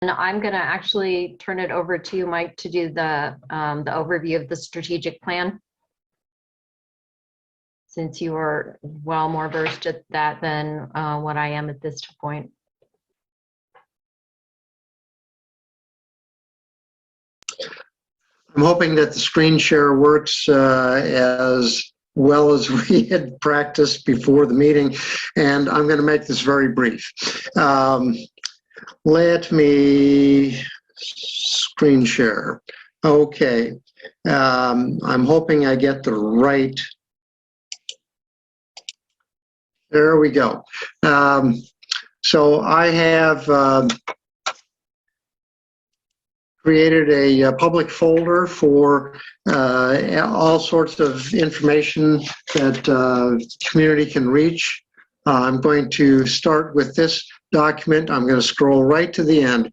And I'm going to actually turn it over to you, Mike, to do the overview of the strategic plan, since you are well more versed at that than what I am at this point. I'm hoping that the screen share works as well as we had practiced before the meeting, and I'm going to make this very brief. Let me screen share. Okay. I'm hoping I get the right. There we go. So I have created a public folder for all sorts of information that the community can reach. I'm going to start with this document. I'm going to scroll right to the end.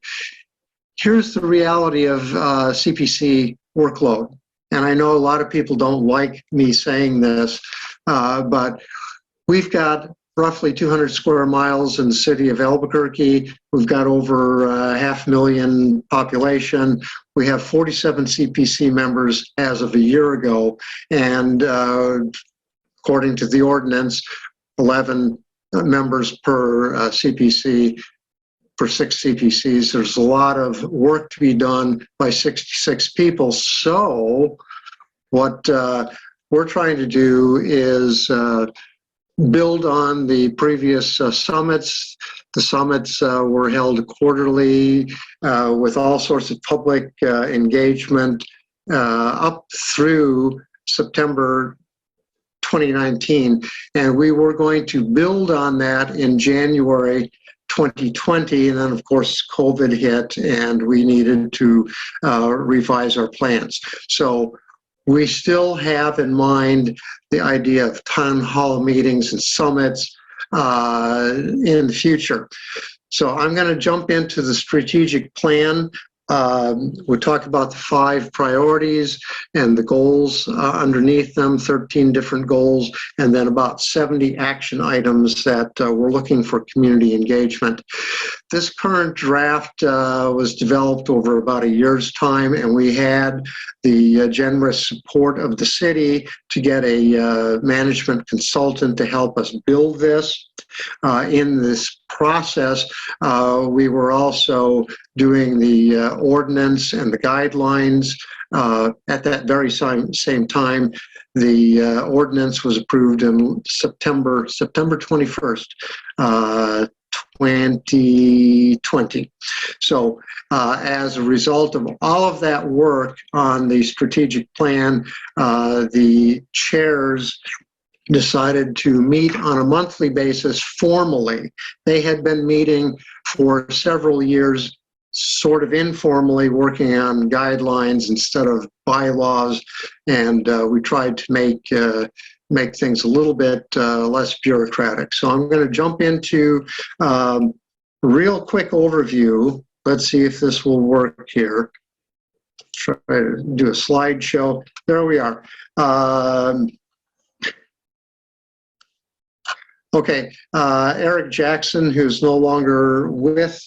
Here's the reality of CPC workload. And I know a lot of people don't like me saying this, but we've got roughly 200 square miles in the city of Albuquerque. We've got over 500,000 population. We have 47 CPC members as of a year ago. And according to the ordinance, 11 members per CPC for 6 CPCs. There's a lot of work to be done by 66 people. So what we're trying to do is build on the previous summits. The summits were held quarterly with all sorts of public engagement up through September 2019. And we were going to build on that in January 2020. And then, of course, COVID hit and we needed to revise our plans. So we still have in mind the idea of town hall meetings and summits in the future. So I'm going to jump into the strategic plan. We'll talk about the 5 priorities and the goals underneath them, 13 different goals, and then about 70 action items that we're looking for community engagement. This current draft was developed over about a year's time, and we had the generous support of the city to get a management consultant to help us build this. In this process, we were also doing the ordinance and the guidelines. At that very same time, the ordinance was approved in September 21st, 2020. So as a result of all of that work on the strategic plan, the chairs decided to meet on a monthly basis formally. They had been meeting for several years sort of informally, working on guidelines instead of bylaws, and we tried to make things a little bit less bureaucratic. So I'm going to jump into a real quick overview. Let's see if this will work here. Try to do a slideshow. There we are. Okay, Eric Jackson, who's no longer with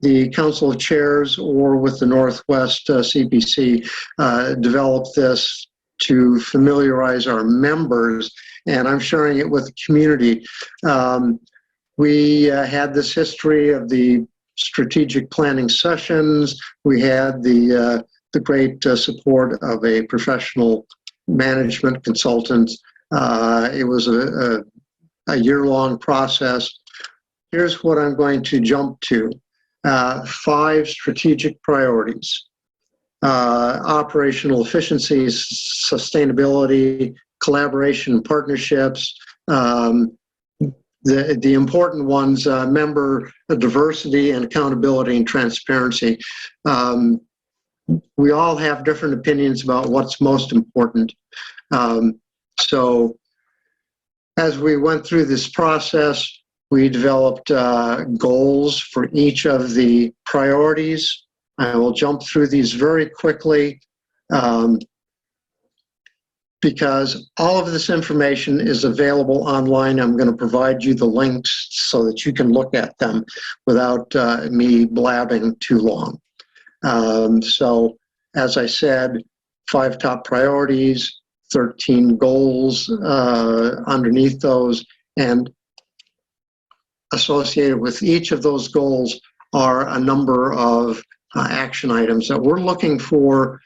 the Council of Chairs or with the Northwest CPC, developed this to familiarize our members, and I'm sharing it with the community. We had this history of the strategic planning sessions. We had the great support of a professional management consultant. It was a year-long process. Here's what I'm going to jump to. 5 strategic priorities: operational efficiencies, sustainability, collaboration, partnerships, the important ones, member diversity and accountability and transparency. We all have different opinions about what's most important. So as we went through this process, we developed goals for each of the priorities. I will jump through these very quickly. because all of this information is available online. I'm going to provide you the links so that you can look at them without me blabbing too long. So, as I said, 5 top priorities, 13 goals underneath those, and associated with each of those goals are a number of action items that we're looking for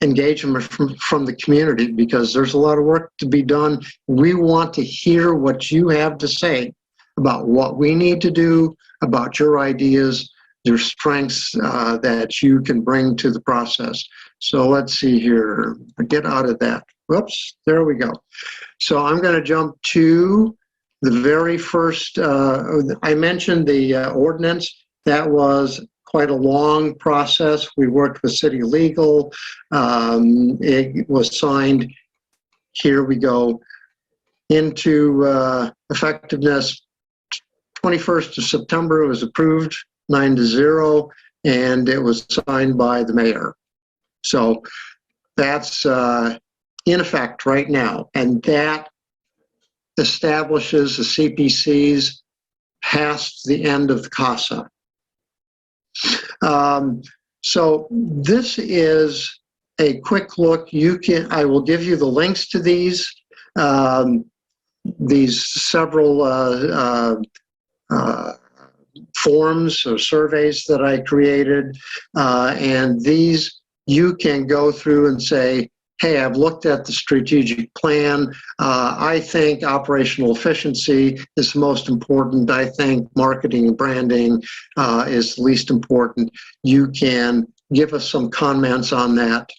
engagement from the community, because there's a lot of work to be done. We want to hear what you have to say about what we need to do, about your ideas, your strengths that you can bring to the process. So let's see here, get out of that. Whoops, there we go. So I'm going to jump to the very first, I mentioned the ordinance. That was quite a long process. We worked with city legal. It was signed, here we go, into effectiveness 21st of September. It was approved 9-0, and it was signed by the mayor. So that's in effect right now, and that establishes the CPCs past the end of the CASA. So this is a quick look. I will give you the links to these several forms or surveys that I created, and these you can go through and say, hey, I've looked at the strategic plan. I think operational efficiency is the most important. I think marketing and branding is the least important. You can give us some comments on that.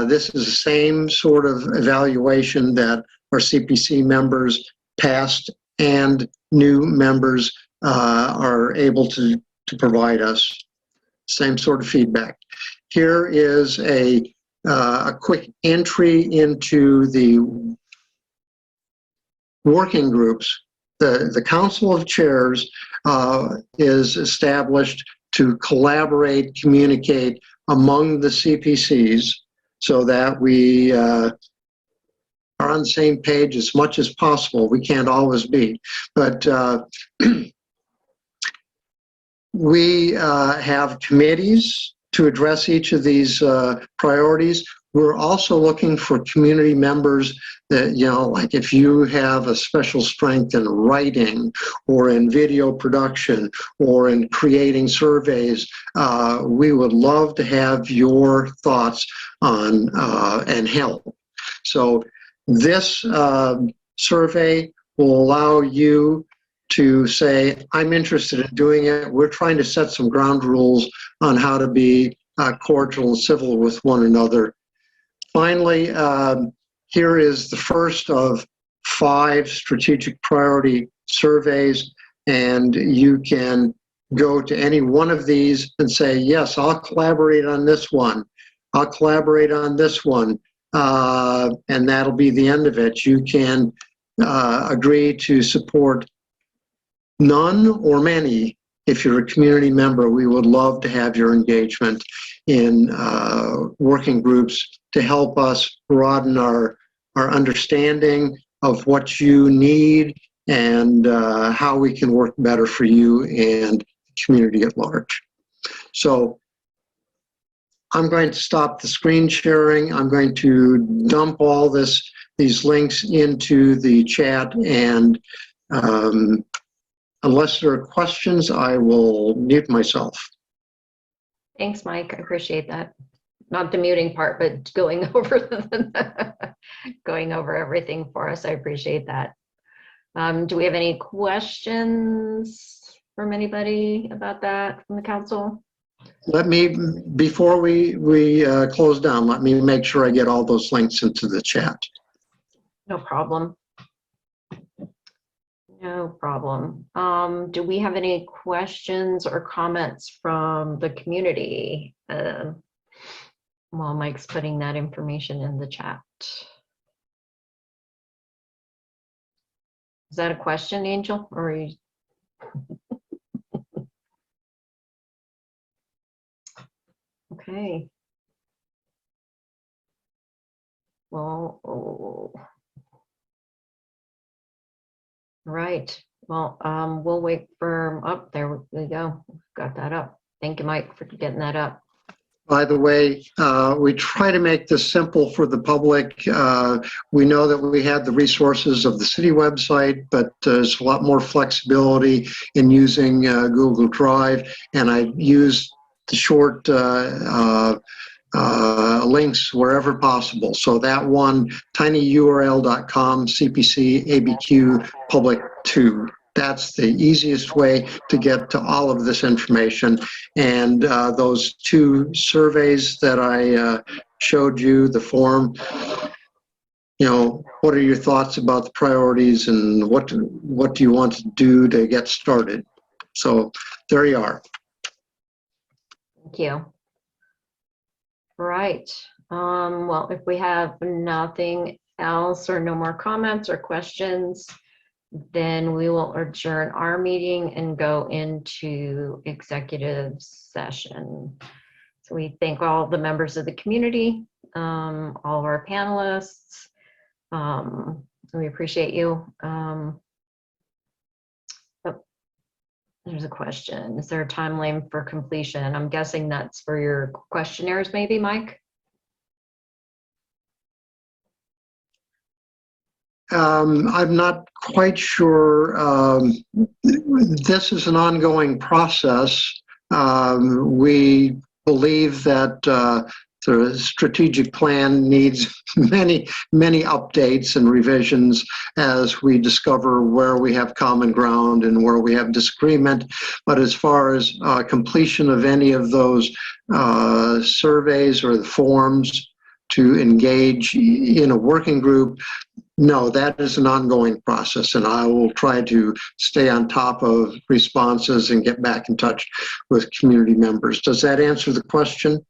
This is the same sort of evaluation that our CPC members, past and new members, are able to provide us. Same sort of feedback. Here is a quick entry into the working groups. The Council of Chairs is established to collaborate, communicate among the CPCs so that we are on the same page as much as possible. We can't always be, but we have committees to address each of these priorities. We're also looking for community members that, like if you have a special strength in writing or in video production or in creating surveys, we would love to have your thoughts on and help. So this survey will allow you to say, I'm interested in doing it. We're trying to set some ground rules on how to be cordial and civil with one another. Finally, here is the first of 5 strategic priority surveys, and you can go to any one of these and say, yes, I'll collaborate on this one. I'll collaborate on this one. And that'll be the end of it. You can agree to support none or many. If you're a community member, we would love to have your engagement in working groups to help us broaden our understanding of what you need and how we can work better for you and the community at large. So I'm going to stop the screen sharing. I'm going to dump all these links into the chat, and unless there are questions, I will mute myself. Thanks, Mike. I appreciate that. Not the muting part, but going over going over everything for us. I appreciate that. Do we have any questions from anybody about that from the council? Let me, before we close down, let me make sure I get all those links into the chat. No problem. No problem. Do we have any questions or comments from the community? While Mike's putting that information in the chat. Is that a question, Angel? Or are you... Okay. Well, oh. Right. Well, we'll wait for up. There we go. Got that up. Thank you, Mike, for getting that up. By the way, we try to make this simple for the public. We know that we had the resources of the city website, but there's a lot more flexibility in using Google Drive, and I use the short links wherever possible. So that one, tinyurl.com, CPC ABQ Public 2. That's the easiest way to get to all of this information. And those two surveys that I showed you, the form, you know, what are your thoughts about the priorities and what do you want to do to get started? So there you are. Thank you. Right. Well, if we have nothing else or no more comments or questions, then we will adjourn our meeting and go into executive session. So we thank all the members of the community, all of our panelists. We appreciate you. There's a question. Is there a timeline for completion? I'm guessing that's for your questionnaires, maybe, Mike? I'm not quite sure. This is an ongoing process. We believe that the strategic plan needs many updates and revisions as we discover where we have common ground and where we have disagreement. But as far as completion of any of those surveys or the forms to engage in a working group, no, that is an ongoing process, and I will try to stay on top of responses and get back in touch with community members. Does that answer the question?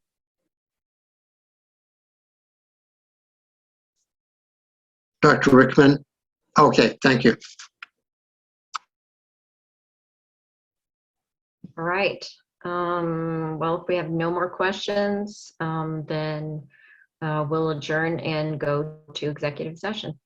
Dr. Rickman? Okay, thank you. All right. Well, if we have no more questions, then we'll adjourn and go to executive session.